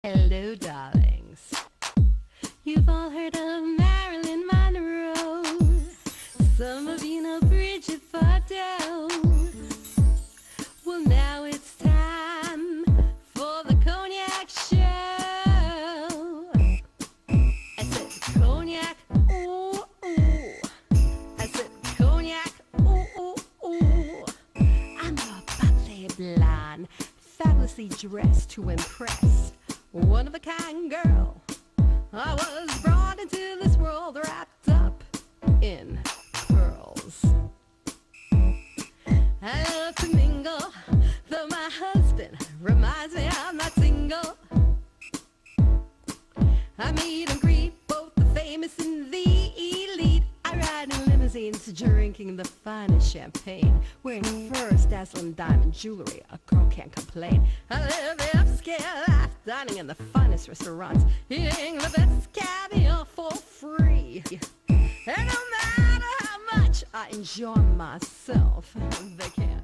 Hello, darlings. You've all heard of Marilyn Monroe. Some of you know Bridget Bardot. Well, now it's time for the Cognac Show. I said cognac, ooh, ooh. I said cognac, ooh, ooh, ooh. I'm a bubbly blonde, fabulously dressed to impress. One-of-a-kind girl. I was brought into this world wrapped up in pearls. I love to mingle, though my husband reminds me I'm not single. I meet and greet both the famous and the elite. I ride in limousines, drinking the finest champagne, wearing furs, dazzling diamond jewelry. A girl can't complain. I live the upscale life, dining in the finest restaurants, eating the best caviar for free. And no matter how much I enjoy myself, they can't.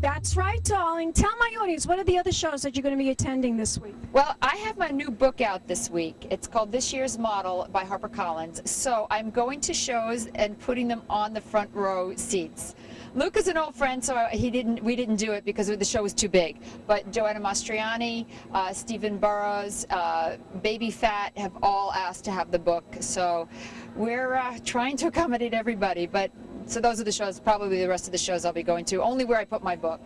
That's right, darling. Tell my audience, what are the other shows that you're going to be attending this week? Well, I have my new book out this week. It's called This Year's Model by HarperCollins. So I'm going to shows and putting them on the front row seats. Luke is an old friend, so we didn't do it because the show was too big. But Joanna Mastriani, Stephen Burrows, Baby Fat have all asked to have the book. So we're trying to accommodate everybody. But so those are the shows, probably the rest of the shows I'll be going to, only where I put my book.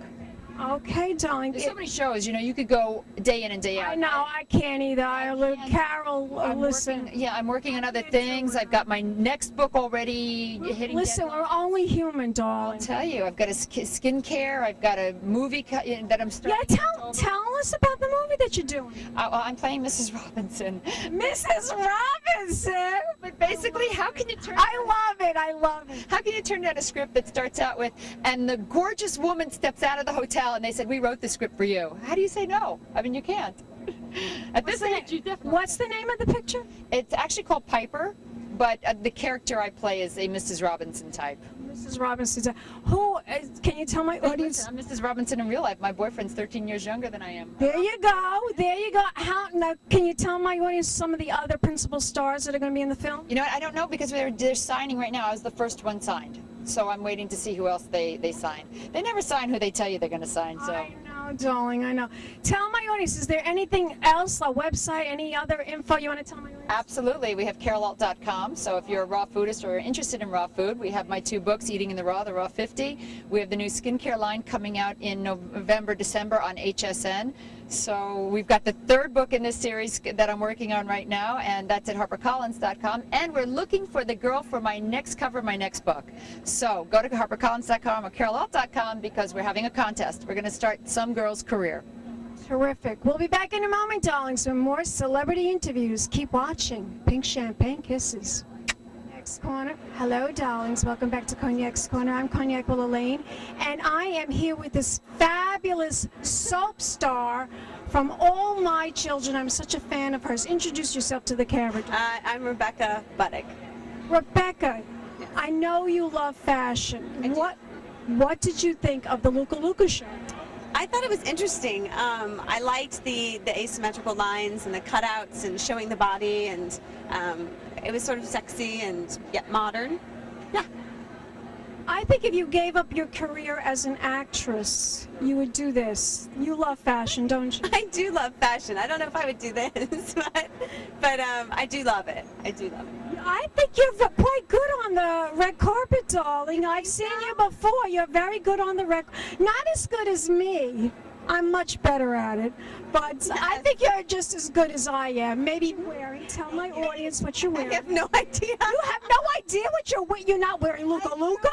Okay, darling. There's so many shows, you know, you could go day in and day out. I know, I can't either. Carol, listen. I'm working on other things. I've got my next book already hitting. Listen, we're only human, darling. I'll tell you, I've got a skincare. I've got a movie that I'm starting. Yeah, tell us about the movie that you're doing. I'm playing Mrs. Robinson. Mrs. Robinson. But basically, how can you turn? I love it. I love it. How can you turn down a script that starts out with, and the gorgeous woman steps out of the hotel, and they said, we wrote the script for you. How do you say no? I mean, you can't. At this age, you definitely. What's the name of the picture? It's actually called Piper, but the character I play is a Mrs. Robinson type. Mrs. Robinson. Who? Can you tell my audience? Listen, I'm Mrs. Robinson in real life. My boyfriend's 13 years younger than I am. There you go. There you go. Now, can you tell my audience some of the other principal stars that are going to be in the film? You know what? I don't know because they're signing right now. I was the first one signed. So I'm waiting to see who else they sign. They never sign who they tell you they're going to sign. So. I know, darling, I know. Tell my audience, is there anything else, a website, any other info you want to tell my audience? Absolutely. We have carolalt.com. So if you're a raw foodist or interested in raw food, we have my two books, Eating in the Raw 50. We have the new skincare line coming out in November, December on HSN. So we've got the third book in this series that I'm working on right now, and that's at harpercollins.com. And we're looking for the girl for my next cover of my next book. So go to harpercollins.com or carolalt.com because we're having a contest. We're going to start some girl's career. Terrific. We'll be back in a moment, darlings, with more celebrity interviews. Keep watching. Pink Champagne Kisses. Cognac's Corner. Hello, darlings. Welcome back to Cognac's Corner. I'm Cognac Wellerlane, and I am here with this fabulous soap star from All My Children. I'm such a fan of hers. Introduce yourself to the camera. I'm Rebecca Buddick. Rebecca, Yes. I know you love fashion. I do. What did you think of the Luca Luca show? I thought it was interesting. I liked the asymmetrical lines and the cutouts and showing the body, and it was sort of sexy and yet modern. Yeah. I think if you gave up your career as an actress, you would do this. You love fashion, don't you? I do love fashion. I don't know if I would do this, but I do love it. I do love it. I think you're quite good on the red carpet, darling. I've seen you before. You're very good on the red. Not as good as me. I'm much better at it. But I think you're just as good as I am. Maybe wearing. Tell my audience what you're I wearing. have no idea. You have no idea what you're wearing. You're not wearing Luca Luca?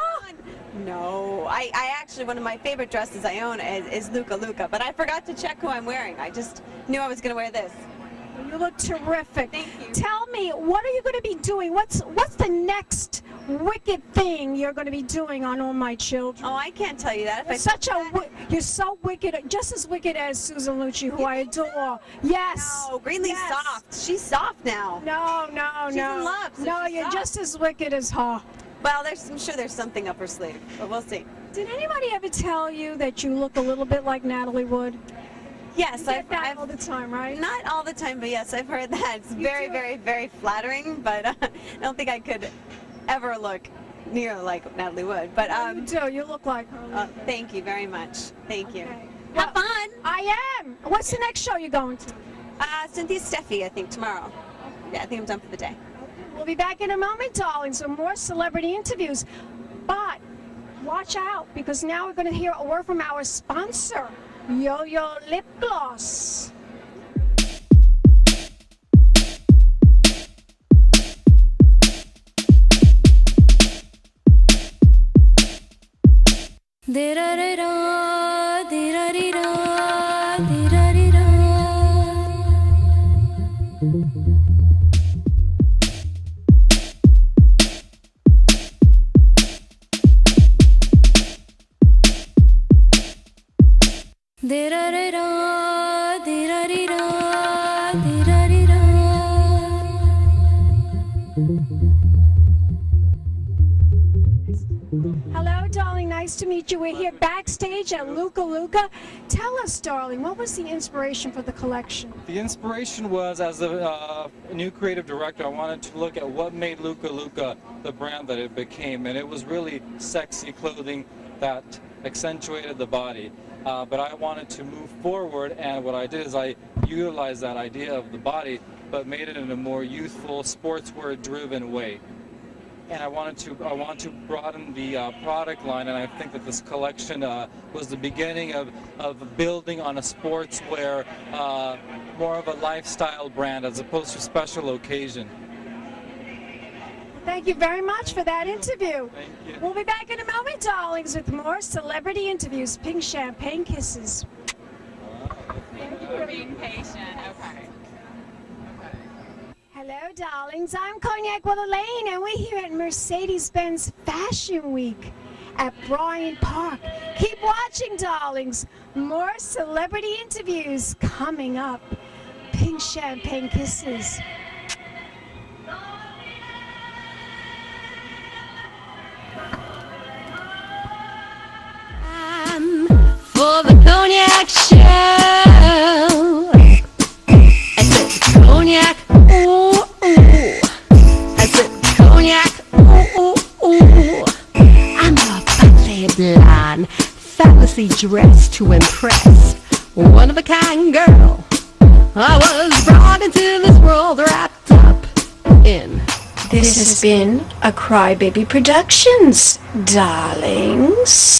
No. I actually, one of my favorite dresses I own is Luca Luca, but I forgot to check who I'm wearing. I just knew I was going to wear this. You look terrific. Thank you. Tell me, what are you going to be doing? What's the next wicked thing you're going to be doing on All My Children? Oh, I can't tell you that. You're so wicked, just as wicked as Susan Lucci, who I adore. Yes. No, Greenlee's Yes. soft. She's soft now. No. She's in love, so No, she's you're soft. just as wicked as her. Well, I'm sure there's something up her sleeve, but we'll see. Did anybody ever tell you that you look a little bit like Natalie Wood? Yes, You get that all the time, right? not all the time, but yes, I've heard that. It's very, do? very, very flattering, but I don't think I could ever look near like Natalie Wood. But You do. You look like her. thank you very much. Thank you. Okay. Have Well, fun. I am. What's the next show you're going to? Cynthia Steffi, I think tomorrow. Yeah, I think I'm done for the day. We'll be back in a moment, darlings, with more celebrity interviews. But watch out, because now we're going to hear a word from our sponsor, Yo-Yo Lip Gloss. Hello, darling. Nice to meet you. We're here backstage at Luca Luca. Tell us, darling, what was the inspiration for the collection? The inspiration was, as a new creative director, I wanted to look at what made Luca Luca the brand that it became, and it was really sexy clothing that accentuated the body. But I wanted to move forward, and what I did is I utilized that idea of the body, but made it in a more youthful, sportswear-driven way. And I want to broaden the product line, and I think that this collection was the beginning of building on a sportswear, more of a lifestyle brand as opposed to special occasion. Thank you very much for that interview. Thank you. We'll be back in a moment, darlings, with more celebrity interviews. Pink champagne kisses. Thank you for being patient. Okay. Hello, darlings. I'm Cognac Wellerlane, and we're here at Mercedes-Benz Fashion Week at Bryant Park. Keep watching, darlings. More celebrity interviews coming up. Pink champagne kisses. For the cognac show, I said cognac, ooh, ooh. I said cognac, ooh, ooh, ooh. I'm a bubbly blonde, fabulously dressed to impress, one of a kind girl. I was brought into this world wrapped up in. This has been a Crybaby Productions, darlings.